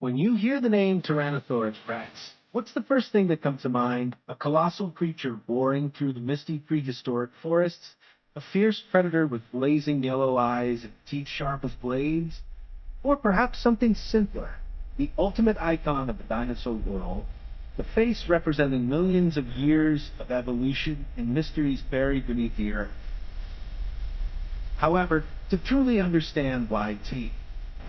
When you hear the name Tyrannosaurus Rex, what's the first thing that comes to mind? A colossal creature boring through the misty prehistoric forests? A fierce predator with blazing yellow eyes and teeth sharp as blades? Or perhaps something simpler, the ultimate icon of the dinosaur world, the face representing millions of years of evolution and mysteries buried beneath the earth. However, to truly understand why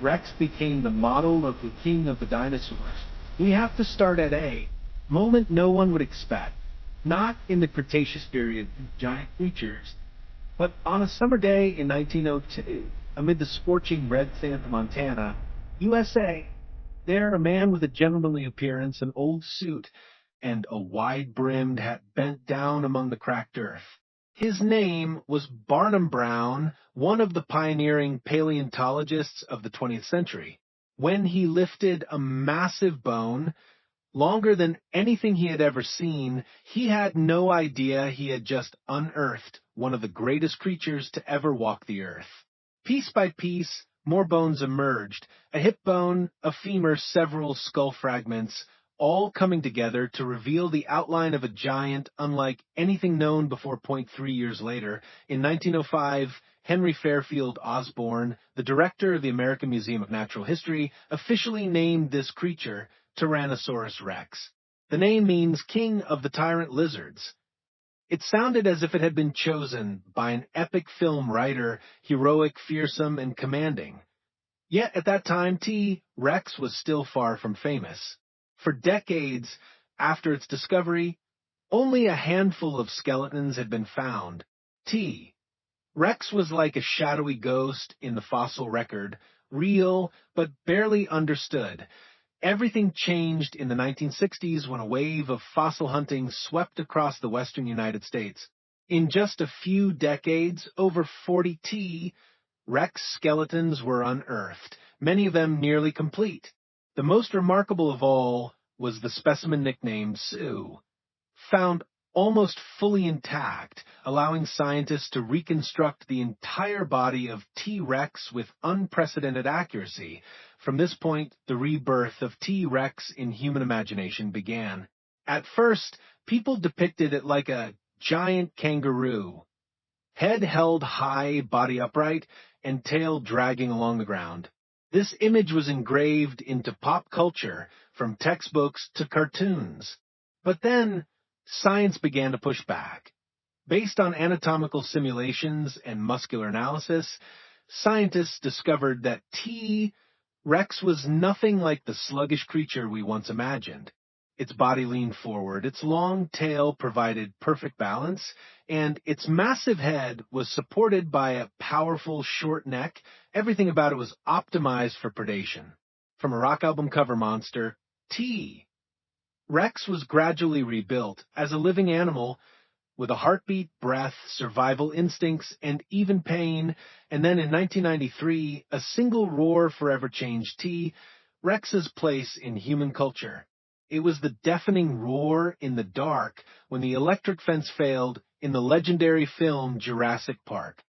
Rex became the model of the king of the dinosaurs, we have to start at a moment no one would expect. Not in the Cretaceous period with giant creatures, but on a summer day in 1902, amid the scorching red sand of Montana, USA, there a man with a gentlemanly appearance, an old suit, and a wide-brimmed hat bent down among the cracked earth. His name was Barnum Brown, one of the pioneering paleontologists of the 20th century. When he lifted a massive bone, longer than anything he had ever seen, he had no idea he had just unearthed one of the greatest creatures to ever walk the earth. Piece by piece, more bones emerged, a hip bone, a femur, several skull fragments, all coming together to reveal the outline of a giant unlike anything known before 0.3 years later. In 1905, Henry Fairfield Osborn, the director of the American Museum of Natural History, officially named this creature Tyrannosaurus rex. The name means king of the tyrant lizards. It sounded as if it had been chosen by an epic film writer, heroic, fearsome, and commanding. Yet at that time, Rex was still far from famous. For decades after its discovery, only a handful of skeletons had been found. Rex was like a shadowy ghost in the fossil record, real but barely understood. Everything changed in the 1960s when a wave of fossil hunting swept across the western United States. In just a few decades, over 40 Rex skeletons were unearthed, many of them nearly complete. The most remarkable of all was the specimen nicknamed Sue, found almost fully intact, allowing scientists to reconstruct the entire body of T-Rex with unprecedented accuracy. From this point, the rebirth of T-Rex in human imagination began. At first, people depicted it like a giant kangaroo, head held high, body upright, and tail dragging along the ground. This image was engraved into pop culture, from textbooks to cartoons. But then, science began to push back. Based on anatomical simulations and muscular analysis, scientists discovered that T-Rex was nothing like the sluggish creature we once imagined. Its body leaned forward, its long tail provided perfect balance, and its massive head was supported by a powerful short neck. Everything about it was optimized for predation. From a rock album cover monster, Rex was gradually rebuilt as a living animal with a heartbeat, breath, survival instincts, and even pain. And then in 1993, a single roar forever changed Rex's place in human culture. It was the deafening roar in the dark when the electric fence failed in the legendary film Jurassic Park.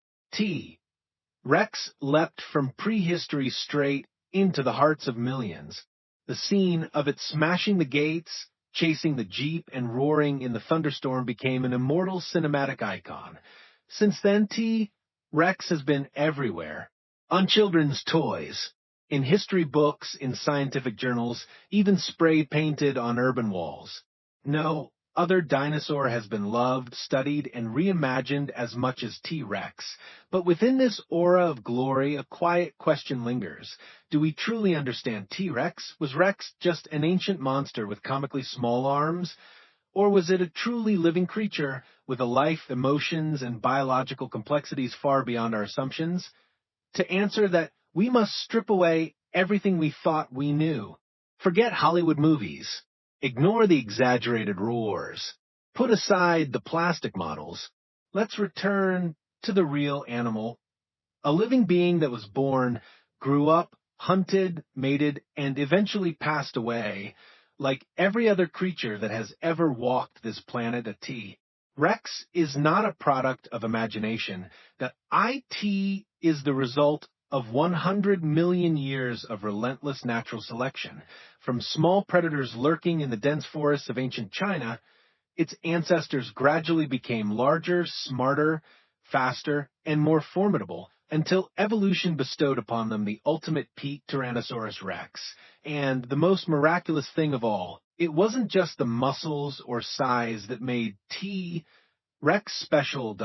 Rex leapt from prehistory straight into the hearts of millions. The scene of it smashing the gates, chasing the Jeep, and roaring in the thunderstorm became an immortal cinematic icon. Since then, Rex has been everywhere. On children's toys, in history books, in scientific journals, even spray-painted on urban walls. No other dinosaur has been loved, studied, and reimagined as much as T-Rex. But within this aura of glory, a quiet question lingers. Do we truly understand T-Rex? Was Rex just an ancient monster with comically small arms? Or was it a truly living creature with a life, emotions, and biological complexities far beyond our assumptions? To answer that, we must strip away everything we thought we knew. Forget Hollywood movies. Ignore the exaggerated roars. Put aside the plastic models. Let's return to the real animal. A living being that was born, grew up, hunted, mated, and eventually passed away, like every other creature that has ever walked this planet at Rex is not a product of imagination. The IT is the result of 100 million years of relentless natural selection. From small predators lurking in the dense forests of ancient China, its ancestors gradually became larger, smarter, faster, and more formidable, until evolution bestowed upon them the ultimate peak, Tyrannosaurus rex. And the most miraculous thing of all, it wasn't just the muscles or size that made T. rex special.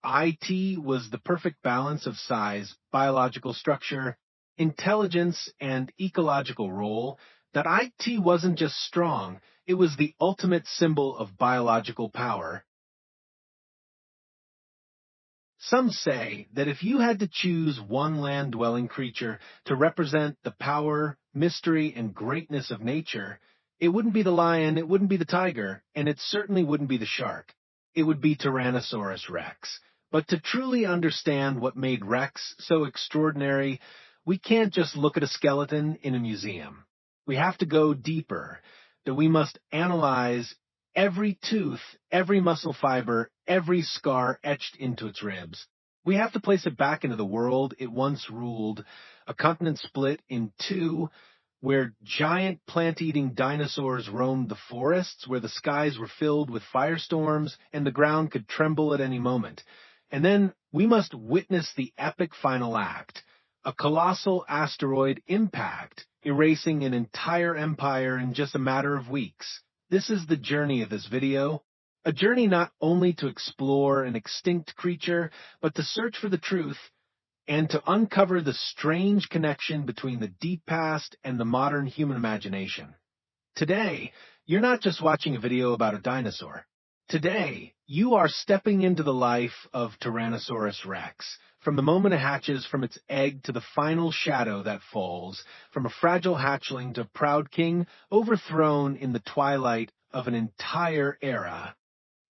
It was the perfect balance of size, biological structure, intelligence, and ecological role. That it wasn't just strong, it was the ultimate symbol of biological power. Some say that if you had to choose one land-dwelling creature to represent the power, mystery, and greatness of nature, it wouldn't be the lion, it wouldn't be the tiger, and it certainly wouldn't be the shark. It would be Tyrannosaurus rex. But to truly understand what made Rex so extraordinary, we can't just look at a skeleton in a museum. We have to go deeper, that we must analyze every tooth, every muscle fiber, every scar etched into its ribs. We have to place it back into the world it once ruled, a continent split in two, where giant plant-eating dinosaurs roamed the forests, where the skies were filled with firestorms and the ground could tremble at any moment. And then we must witness the epic final act, a colossal asteroid impact, erasing an entire empire in just a matter of weeks. This is the journey of this video, a journey not only to explore an extinct creature, but to search for the truth and to uncover the strange connection between the deep past and the modern human imagination. Today, you're not just watching a video about a dinosaur. Today, you are stepping into the life of Tyrannosaurus rex, from the moment it hatches from its egg to the final shadow that falls, from a fragile hatchling to a proud king overthrown in the twilight of an entire era.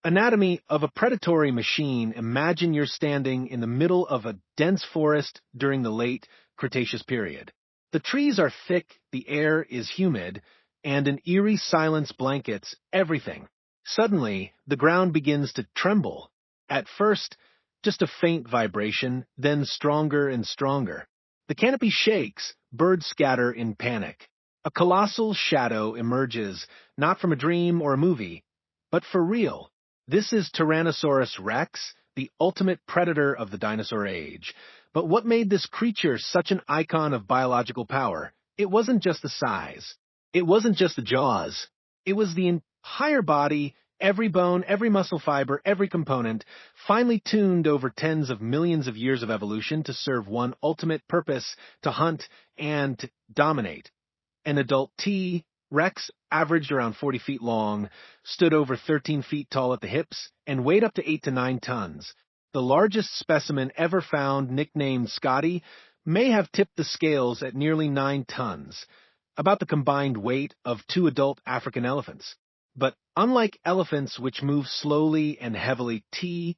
Anatomy of a predatory machine. Imagine you're standing in the middle of a dense forest during the late Cretaceous period. The trees are thick, the air is humid, and an eerie silence blankets everything. Suddenly, the ground begins to tremble. At first, just a faint vibration, then stronger and stronger. The canopy shakes, birds scatter in panic. A colossal shadow emerges, not from a dream or a movie, but for real. This is Tyrannosaurus rex, the ultimate predator of the dinosaur age. But what made this creature such an icon of biological power? It wasn't just the size. It wasn't just the jaws. It was the entire body, every bone, every muscle fiber, every component, finely tuned over tens of millions of years of evolution to serve one ultimate purpose: to hunt and to dominate. An adult T. rex averaged around 40 feet long, stood over 13 feet tall at the hips, and weighed up to 8 to 9 tons. The largest specimen ever found, nicknamed Scotty, may have tipped the scales at nearly 9 tons, about the combined weight of 2 adult African elephants. But unlike elephants, which move slowly and heavily, T.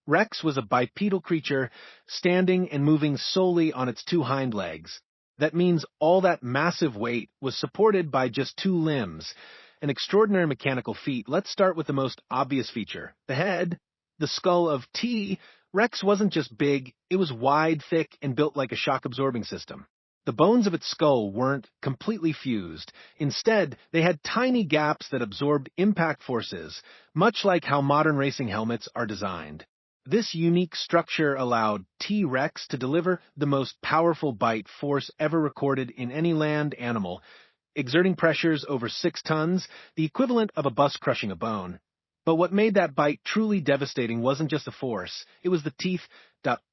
rex was a bipedal creature, standing and moving solely on its 2 hind legs. That means all that massive weight was supported by just 2 limbs, an extraordinary mechanical feat. Let's start with the most obvious feature, the head. The skull of T. rex wasn't just big, it was wide, thick, and built like a shock-absorbing system. The bones of its skull weren't completely fused. Instead, they had tiny gaps that absorbed impact forces, much like how modern racing helmets are designed. This unique structure allowed T. rex to deliver the most powerful bite force ever recorded in any land animal, exerting pressures over 6 tons, the equivalent of a bus crushing a bone. But what made that bite truly devastating wasn't just the force, it was the teeth.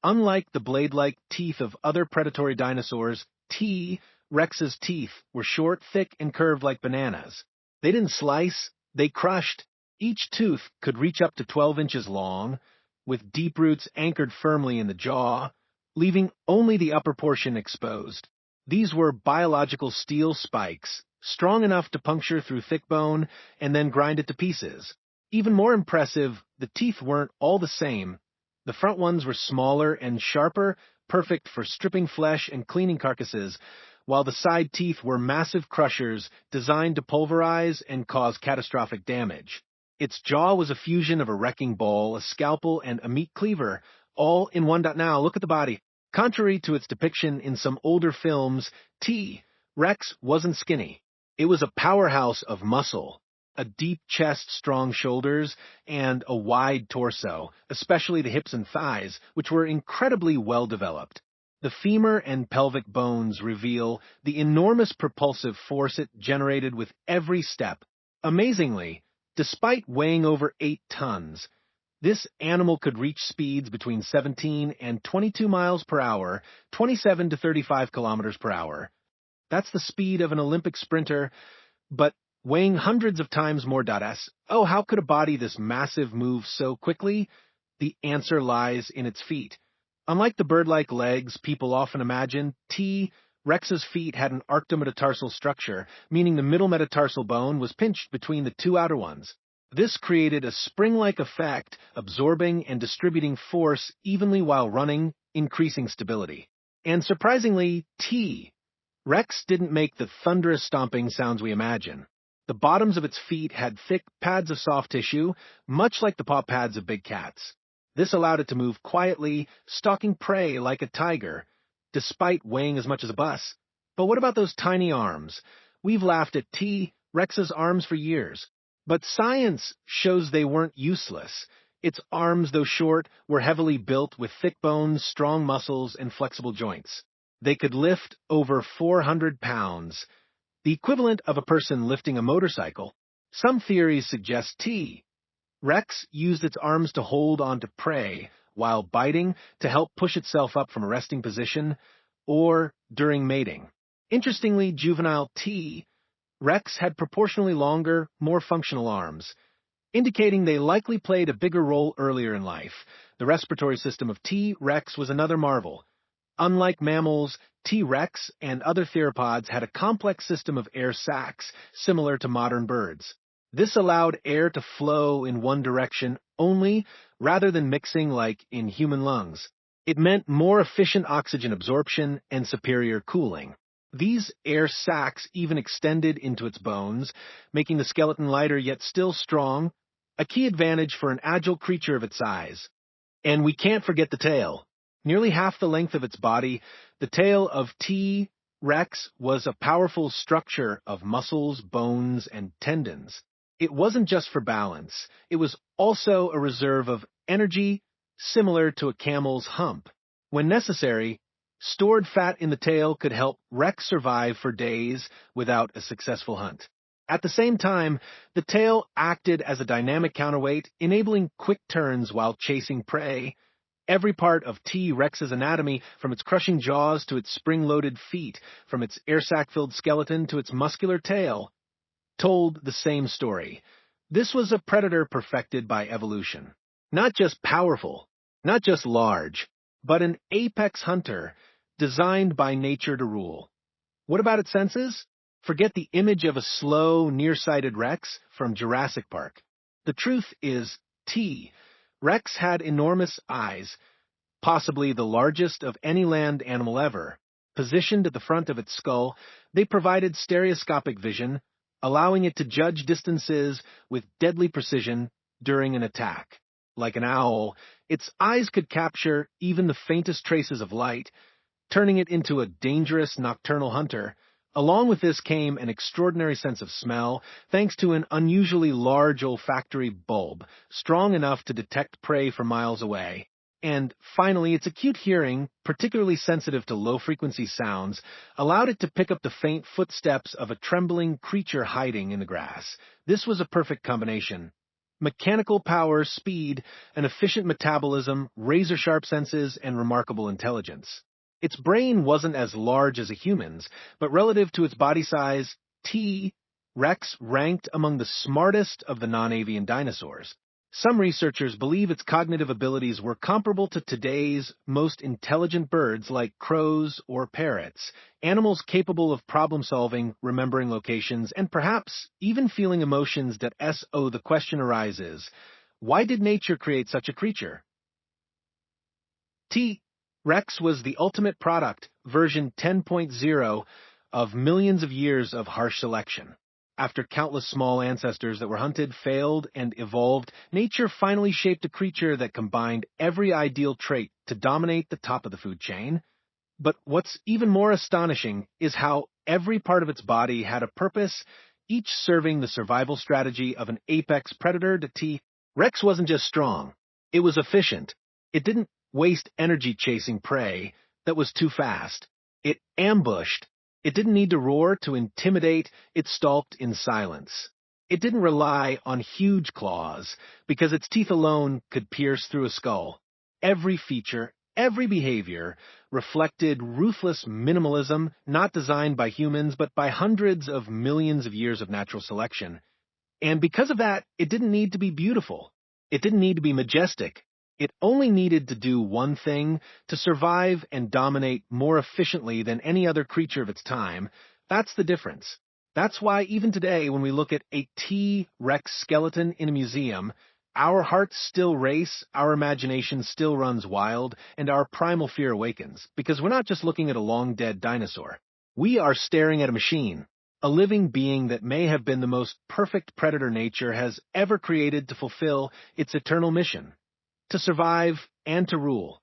Unlike the blade-like teeth of other predatory dinosaurs, T. rex's teeth were short, thick, and curved like bananas. They didn't slice, they crushed. Each tooth could reach up to 12 inches long, with deep roots anchored firmly in the jaw, leaving only the upper portion exposed. These were biological steel spikes, strong enough to puncture through thick bone and then grind it to pieces. Even more impressive, the teeth weren't all the same. The front ones were smaller and sharper, perfect for stripping flesh and cleaning carcasses, while the side teeth were massive crushers designed to pulverize and cause catastrophic damage. Its jaw was a fusion of a wrecking ball, a scalpel, and a meat cleaver, all in one. Now, look at the body. Contrary to its depiction in some older films, T. rex wasn't skinny. It was a powerhouse of muscle, a deep chest, strong shoulders, and a wide torso, especially the hips and thighs, which were incredibly well developed. The femur and pelvic bones reveal the enormous propulsive force it generated with every step. Amazingly, despite weighing over 8 tons, this animal could reach speeds between 17 and 22 miles per hour, 27 to 35 kilometers per hour. That's the speed of an Olympic sprinter, but weighing hundreds of times more. Oh, how could a body this massive move so quickly? The answer lies in its feet. Unlike the bird-like legs people often imagine, T. rex's feet had an arctometatarsal structure, meaning the middle metatarsal bone was pinched between the 2 outer ones. This created a spring-like effect, absorbing and distributing force evenly while running, increasing stability. And surprisingly, T. rex didn't make the thunderous stomping sounds we imagine. The bottoms of its feet had thick pads of soft tissue, much like the paw pads of big cats. This allowed it to move quietly, stalking prey like a tiger, despite weighing as much as a bus. But what about those tiny arms? We've laughed at T. rex's arms for years, but science shows they weren't useless. Its arms, though short, were heavily built with thick bones, strong muscles, and flexible joints. They could lift over 400 pounds, the equivalent of a person lifting a motorcycle. Some theories suggest T. rex used its arms to hold onto prey while biting to help push itself up from a resting position, or during mating. Interestingly, juvenile T. rex had proportionally longer, more functional arms, indicating they likely played a bigger role earlier in life. The respiratory system of T. rex was another marvel. Unlike mammals, T. rex and other theropods had a complex system of air sacs, similar to modern birds. This allowed air to flow in one direction only, rather than mixing like in human lungs. It meant more efficient oxygen absorption and superior cooling. These air sacs even extended into its bones, making the skeleton lighter yet still strong, a key advantage for an agile creature of its size. And we can't forget the tail. Nearly half the length of its body, the tail of T. rex was a powerful structure of muscles, bones, and tendons. It wasn't just for balance. It was also a reserve of energy, similar to a camel's hump. When necessary, stored fat in the tail could help rex survive for days without a successful hunt. At the same time, the tail acted as a dynamic counterweight, enabling quick turns while chasing prey. Every part of T. rex's anatomy, from its crushing jaws to its spring-loaded feet, from its air sac-filled skeleton to its muscular tail, told the same story. This was a predator perfected by evolution. Not just powerful, not just large, but an apex hunter designed by nature to rule. What about its senses? Forget the image of a slow, nearsighted rex from Jurassic Park. The truth is, T. rex had enormous eyes, possibly the largest of any land animal ever. Positioned at the front of its skull, they provided stereoscopic vision, allowing it to judge distances with deadly precision during an attack. Like an owl, its eyes could capture even the faintest traces of light, turning it into a dangerous nocturnal hunter. Along with this came an extraordinary sense of smell, thanks to an unusually large olfactory bulb, strong enough to detect prey from miles away. And finally, its acute hearing, particularly sensitive to low-frequency sounds, allowed it to pick up the faint footsteps of a trembling creature hiding in the grass. This was a perfect combination. Mechanical power, speed, an efficient metabolism, razor-sharp senses, and remarkable intelligence. Its brain wasn't as large as a human's, but relative to its body size, T. rex ranked among the smartest of the non-avian dinosaurs. Some researchers believe its cognitive abilities were comparable to today's most intelligent birds like crows or parrots, animals capable of problem-solving, remembering locations, and perhaps even feeling emotions. So the question arises, why did nature create such a creature? T. rex was the ultimate product, version 10.0, of millions of years of harsh selection. After countless small ancestors that were hunted, failed, and evolved, nature finally shaped a creature that combined every ideal trait to dominate the top of the food chain. But what's even more astonishing is how every part of its body had a purpose, each serving the survival strategy of an apex predator to T. Rex wasn't just strong, it was efficient. It didn't waste energy chasing prey that was too fast. It ambushed. It didn't need to roar to intimidate, it stalked in silence. It didn't rely on huge claws, because its teeth alone could pierce through a skull. Every feature, every behavior reflected ruthless minimalism, not designed by humans, but by hundreds of millions of years of natural selection. And because of that, it didn't need to be beautiful. It didn't need to be majestic. It only needed to do one thing, to survive and dominate more efficiently than any other creature of its time. That's the difference. That's why even today, when we look at a T-Rex skeleton in a museum, our hearts still race, our imagination still runs wild, and our primal fear awakens, because we're not just looking at a long-dead dinosaur. We are staring at a machine, a living being that may have been the most perfect predator nature has ever created to fulfill its eternal mission. To survive and to rule.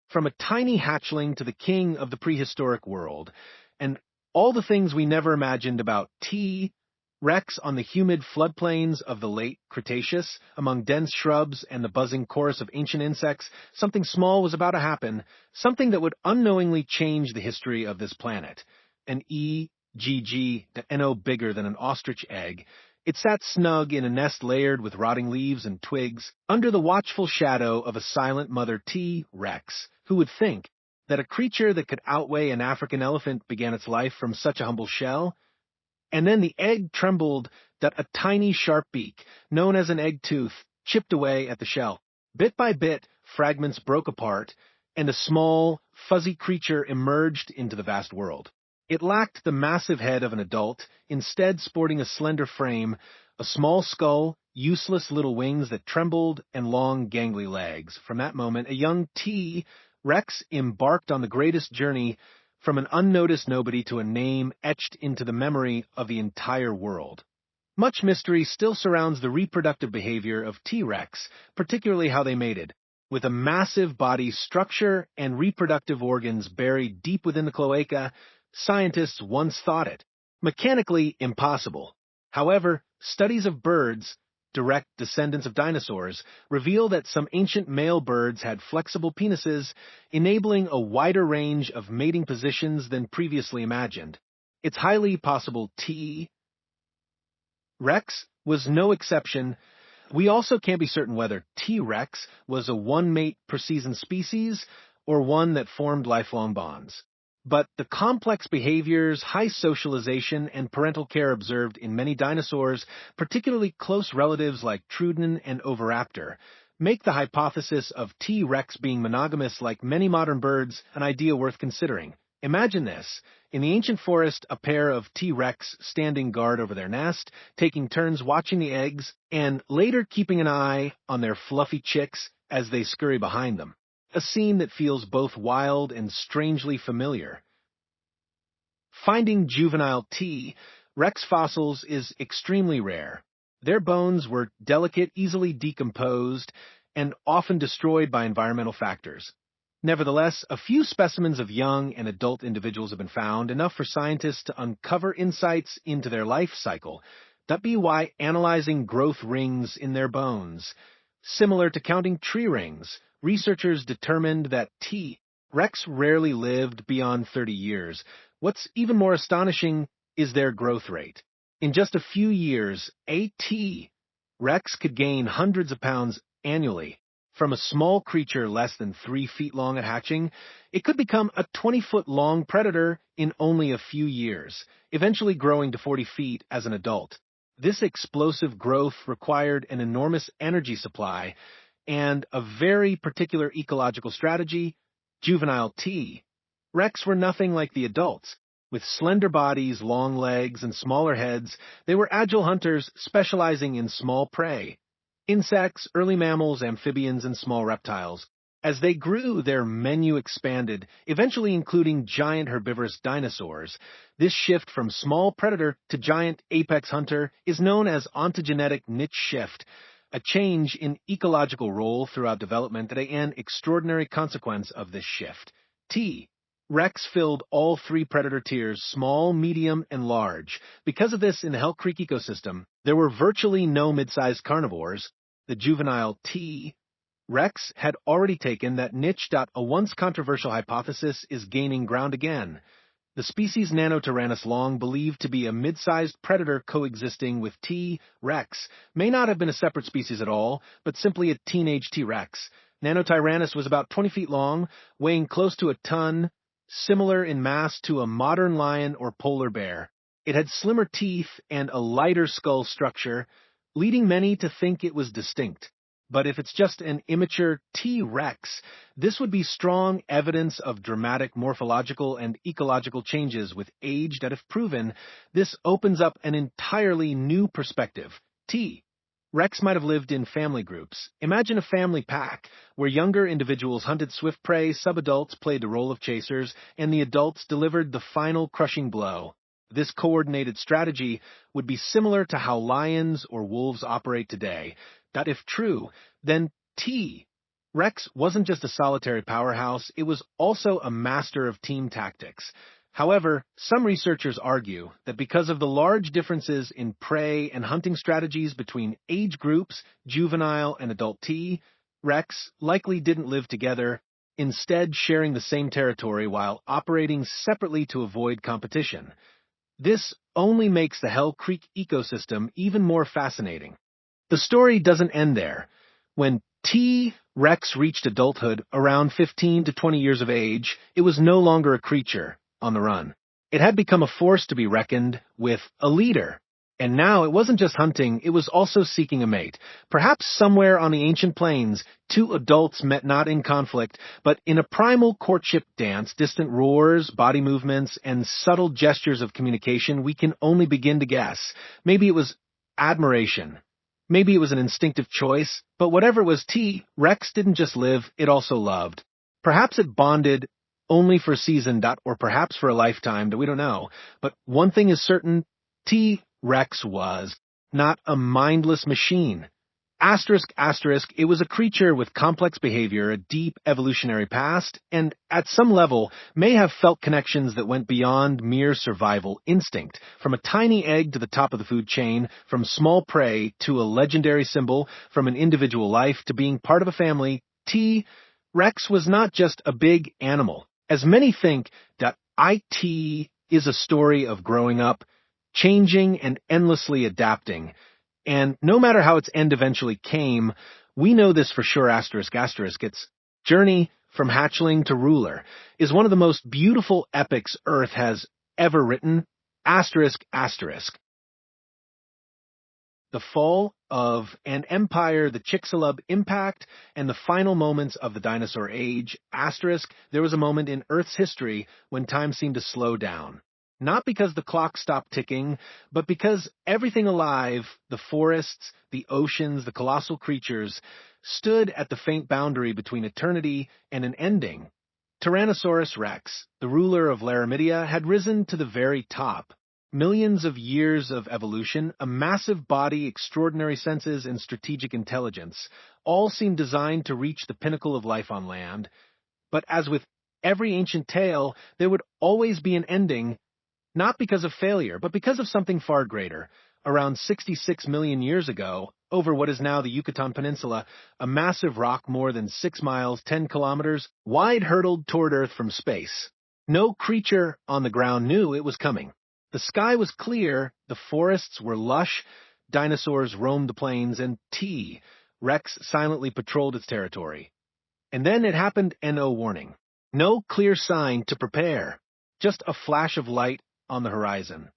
From a tiny hatchling to the king of the prehistoric world, and all the things we never imagined about T-Rex on the humid floodplains of the late Cretaceous, among dense shrubs and the buzzing chorus of ancient insects, something small was about to happen, something that would unknowingly change the history of this planet. An EGG, no bigger than an ostrich egg. It sat snug in a nest layered with rotting leaves and twigs, under the watchful shadow of a silent mother T-Rex. Who would think that a creature that could outweigh an African elephant began its life from such a humble shell? And then the egg trembled that a tiny sharp beak, known as an egg tooth, chipped away at the shell. Bit by bit, fragments broke apart, and a small, fuzzy creature emerged into the vast world. It lacked the massive head of an adult, instead sporting a slender frame, a small skull, useless little wings that trembled, and long, gangly legs. From that moment, a young T-Rex embarked on the greatest journey from an unnoticed nobody to a name etched into the memory of the entire world. Much mystery still surrounds the reproductive behavior of T-Rex, particularly how they mated. With a massive body structure and reproductive organs buried deep within the cloaca, scientists once thought it mechanically impossible. However, studies of birds, direct descendants of dinosaurs, reveal that some ancient male birds had flexible penises, enabling a wider range of mating positions than previously imagined. It's highly possible T-Rex was no exception. We also can't be certain whether T-Rex was a one-mate per season species or one that formed lifelong bonds. But the complex behaviors, high socialization, and parental care observed in many dinosaurs, particularly close relatives like Troodon and Oviraptor, make the hypothesis of T-Rex being monogamous like many modern birds an idea worth considering. Imagine this. In the ancient forest, a pair of T-Rex standing guard over their nest, taking turns watching the eggs, and later keeping an eye on their fluffy chicks as they scurry behind them. A scene that feels both wild and strangely familiar. Finding juvenile T-Rex fossils is extremely rare. Their bones were delicate, easily decomposed, and often destroyed by environmental factors. Nevertheless, a few specimens of young and adult individuals have been found, enough for scientists to uncover insights into their life cycle. That be why analyzing growth rings in their bones, similar to counting tree rings, researchers determined that T-Rex rarely lived beyond 30 years. What's even more astonishing is their growth rate. In just a few years, a T-Rex could gain hundreds of pounds annually. From a small creature less than 3 feet long at hatching, it could become a 20-foot-long predator in only a few years, eventually growing to 40 feet as an adult. This explosive growth required an enormous energy supply and a very particular ecological strategy. Juvenile T-Rex were nothing like the adults. With slender bodies, long legs, and smaller heads, they were agile hunters specializing in small prey. Insects, early mammals, amphibians, and small reptiles. As they grew, their menu expanded, eventually including giant herbivorous dinosaurs. This shift from small predator to giant apex hunter is known as ontogenetic niche shift, a change in ecological role throughout development that an extraordinary consequence of this shift. T. Rex filled all three predator tiers, small, medium, and large. Because of this, in the Hell Creek ecosystem, there were virtually no mid-sized carnivores. The juvenile T. Rex had already taken that niche. A once controversial hypothesis is gaining ground again. The species Nanotyrannus long believed to be a mid-sized predator coexisting with T. rex may not have been a separate species at all, but simply a teenage T. rex. Nanotyrannus was about 20 feet long, weighing close to a ton, similar in mass to a modern lion or polar bear. It had slimmer teeth and a lighter skull structure, leading many to think it was distinct. But if it's just an immature T. rex, this would be strong evidence of dramatic morphological and ecological changes with age that, if proven, this opens up an entirely new perspective. T. rex might have lived in family groups. Imagine a family pack, where younger individuals hunted swift prey, sub-adults played the role of chasers, and the adults delivered the final crushing blow. This coordinated strategy would be similar to how lions or wolves operate today. That if true, then T. rex wasn't just a solitary powerhouse, it was also a master of team tactics. However, some researchers argue that because of the large differences in prey and hunting strategies between age groups, juvenile and adult T. rex likely didn't live together, instead sharing the same territory while operating separately to avoid competition. This only makes the Hell Creek ecosystem even more fascinating. The story doesn't end there. When T. rex reached adulthood, around 15 to 20 years of age, it was no longer a creature on the run. It had become a force to be reckoned with, a leader. And now it wasn't just hunting, it was also seeking a mate. Perhaps somewhere on the ancient plains, two adults met not in conflict, but in a primal courtship dance. Distant roars, body movements, and subtle gestures of communication we can only begin to guess. Maybe it was admiration. Maybe it was an instinctive choice, but whatever it was, T. rex didn't just live, it also loved. Perhaps it bonded only for a season, or perhaps for a lifetime, that we don't know. But one thing is certain, T. rex was not a mindless machine. Asterisk, asterisk, it was a creature with complex behavior, a deep evolutionary past, and at some level may have felt connections that went beyond mere survival instinct. From a tiny egg to the top of the food chain, from small prey to a legendary symbol, from an individual life to being part of a family, T. rex was not just a big animal. As many think that IT is a story of growing up, changing and endlessly adapting. And no matter how its end eventually came, we know this for sure, asterisk, asterisk, its journey from hatchling to ruler is one of the most beautiful epics Earth has ever written, asterisk, asterisk. The fall of an empire, the Chicxulub impact, and the final moments of the dinosaur age, asterisk, there was a moment in Earth's history when time seemed to slow down. Not because the clock stopped ticking, but because everything alive, the forests, the oceans, the colossal creatures, stood at the faint boundary between eternity and an ending. Tyrannosaurus rex, the ruler of Laramidia, had risen to the very top. Millions of years of evolution, a massive body, extraordinary senses, and strategic intelligence, all seemed designed to reach the pinnacle of life on land. But as with every ancient tale, there would always be an ending, not because of failure, but because of something far greater. Around 66 million years ago, over what is now the Yucatan Peninsula, a massive rock more than 6 miles, 10 kilometers, wide hurtled toward Earth from space. No creature on the ground knew it was coming. The sky was clear, the forests were lush, dinosaurs roamed the plains, and T. rex silently patrolled its territory. And then it happened, no warning. No clear sign to prepare. Just a flash of light on the horizon,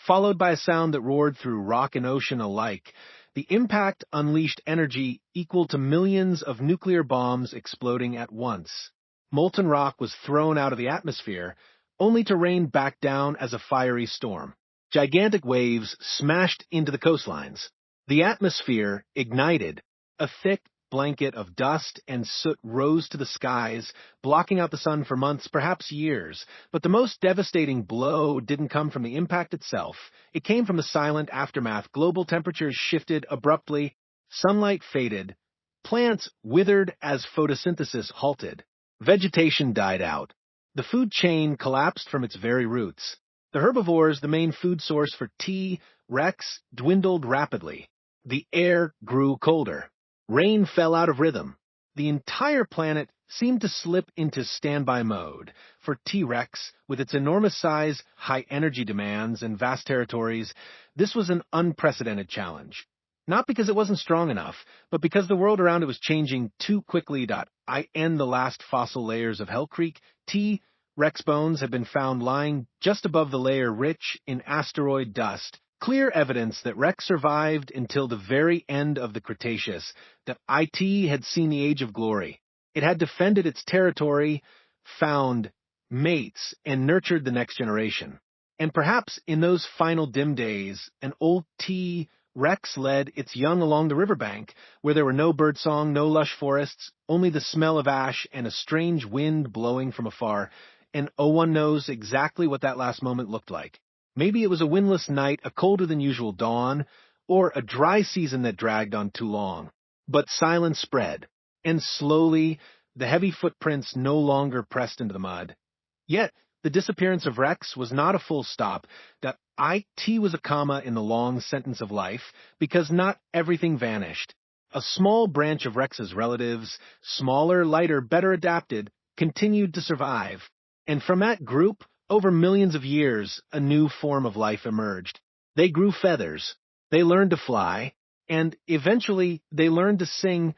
followed by a sound that roared through rock and ocean alike. The impact unleashed energy equal to millions of nuclear bombs exploding at once. Molten rock was thrown out of the atmosphere, only to rain back down as a fiery storm. Gigantic waves smashed into the coastlines. The atmosphere ignited. A thick, blanket of dust and soot rose to the skies, blocking out the sun for months, perhaps years. But the most devastating blow didn't come from the impact itself. It came from the silent aftermath. Global temperatures shifted abruptly, sunlight faded, plants withered as photosynthesis halted. Vegetation died out. The food chain collapsed from its very roots. The herbivores, the main food source for T. rex, dwindled rapidly. The air grew colder. Rain fell out of rhythm. The entire planet seemed to slip into standby mode. For T-Rex, with its enormous size, high energy demands, and vast territories, this was an unprecedented challenge. Not because it wasn't strong enough, but because the world around it was changing too quickly. In the last fossil layers of Hell Creek, T-Rex bones have been found lying just above the layer rich in asteroid dust. Clear evidence that Rex survived until the very end of the Cretaceous, that IT had seen the age of glory. It had defended its territory, found mates, and nurtured the next generation. And perhaps in those final dim days, an old T-Rex led its young along the riverbank, where there were no birdsong, no lush forests, only the smell of ash and a strange wind blowing from afar, and no one knows exactly what that last moment looked like. Maybe it was a windless night, a colder than usual dawn, or a dry season that dragged on too long. But silence spread, and slowly the heavy footprints no longer pressed into the mud. Yet the disappearance of Rex was not a full stop. That IT was a comma in the long sentence of life, because not everything vanished. A small branch of Rex's relatives, smaller, lighter, better adapted, continued to survive. And from that group, over millions of years, a new form of life emerged. They grew feathers, they learned to fly, and eventually they learned to sing.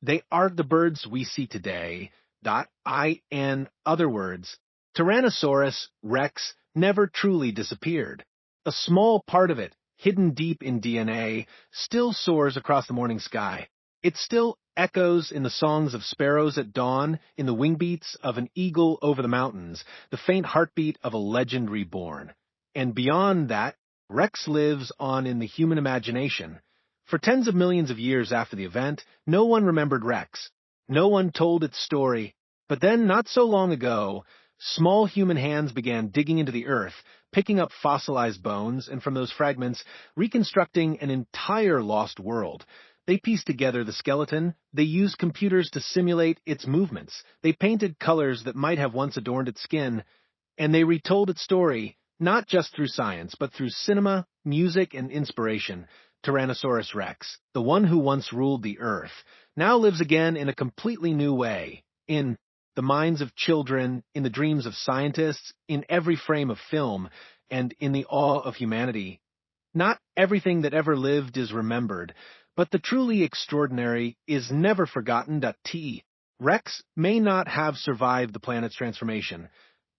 They are the birds we see today. In other words, Tyrannosaurus Rex never truly disappeared. A small part of it, hidden deep in DNA, still soars across the morning sky. It still echoes in the songs of sparrows at dawn, in the wing beats of an eagle over the mountains, the faint heartbeat of a legend reborn. And beyond that, Rex lives on in the human imagination. For tens of millions of years after the event, no one remembered Rex. No one told its story. But then, not so long ago, small human hands began digging into the earth, picking up fossilized bones, and from those fragments, reconstructing an entire lost world. They pieced together the skeleton, they used computers to simulate its movements, they painted colors that might have once adorned its skin, and they retold its story, not just through science, but through cinema, music, and inspiration. Tyrannosaurus Rex, the one who once ruled the earth, now lives again in a completely new way, in the minds of children, in the dreams of scientists, in every frame of film, and in the awe of humanity. Not everything that ever lived is remembered, but the truly extraordinary is never forgotten. Rex may not have survived the planet's transformation,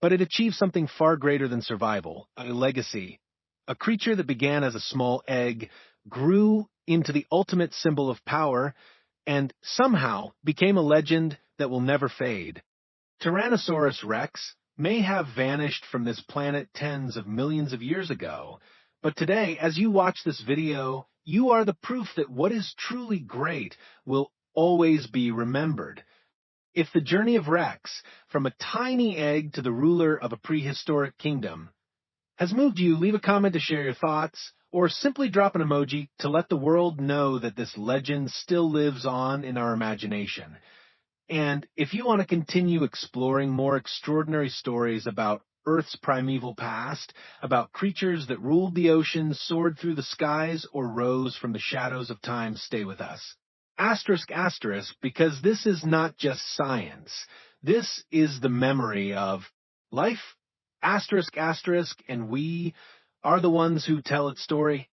but it achieved something far greater than survival, a legacy. A creature that began as a small egg, grew into the ultimate symbol of power, and somehow became a legend that will never fade. Tyrannosaurus Rex may have vanished from this planet tens of millions of years ago, but today, as you watch this video, you are the proof that what is truly great will always be remembered. If the journey of Rex, from a tiny egg to the ruler of a prehistoric kingdom, has moved you, leave a comment to share your thoughts, or simply drop an emoji to let the world know that this legend still lives on in our imagination. And if you want to continue exploring more extraordinary stories about Earth's primeval past, about creatures that ruled the oceans, soared through the skies, or rose from the shadows of time, stay with us. Asterisk, asterisk, because this is not just science. This is the memory of life, asterisk, asterisk, and we are the ones who tell its story.